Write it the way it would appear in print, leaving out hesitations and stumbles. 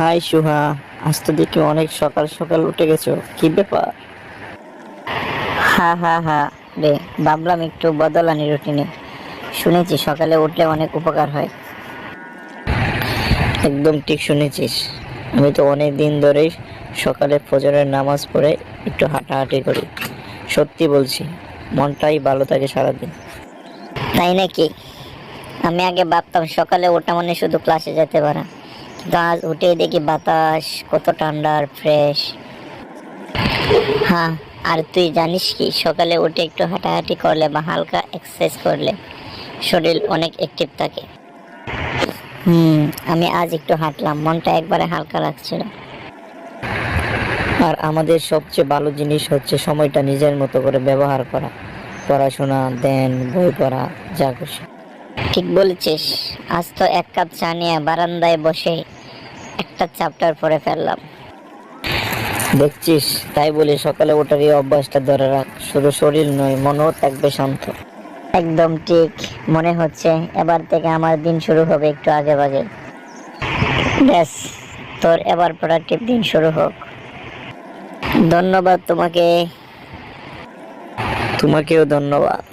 High সুহা, আজ তো দেখি অনেক সকাল সকাল উঠে গেছো, কি ব্যাপার? হ্যাঁ হ্যাঁ হ্যাঁ রে, ভাবলাম একটু বদল আনি রুটিনে। শুনেছি সকালে উঠলে অনেক উপকার হয়। একদম ঠিক শুনেছিস। আমি তো অনেক দিন ধরেই সকালে ফজরের নামাজ পড়ে একটু হাঁটাহাঁটি করি। সত্যি বলছি, মনটাই ভালো থাকে সারাদিন। তাই নাকি? আমি আগে ভাবতাম সকালে ওঠা মানে শুধু ক্লাসে যেতে পারা, কিন্তু আজ উঠেই দেখি বাতাস কত ঠান্ডা আর ফ্রেশ। হ্যাঁ, আর তুই জানিস কি, সকালে উঠে একটু হাঁটাহাঁটি করলে বা হালকা এক্সারসাইজ করলে শরীর অনেক অ্যাক্টিভ থাকে। হুম, আমি আজ একটু হাঁটলাম, মনটা একবারে হালকা লাগছিল। আর আমাদের সবচেয়ে ভালো জিনিস হচ্ছে সময়টা নিজের মতো করে ব্যবহার করা। পড়াশোনা, ধ্যান, বই পড়া, যা খুশি। ঠিক বলেছিস। আজ তো এক কাপ চা নিয়ে বারান্দায় বসে একটা চ্যাপ্টার পড়ে ফেললাম। দেখছিস, তাই বলি সকালে ওঠার এই অভ্যাসটা ধরে রাখ, শুধু শরীর নয়, মনও থাকবে শান্ত। একদম ঠিক। মনে হচ্ছে এবার থেকে আমার দিন শুরু হবে একটু আগে ভাগে। ব্যাস, তোর এবার প্রোডাক্টিভ দিন শুরু হোক। ধন্যবাদ তোমাকে। তোমাকেও ধন্যবাদ।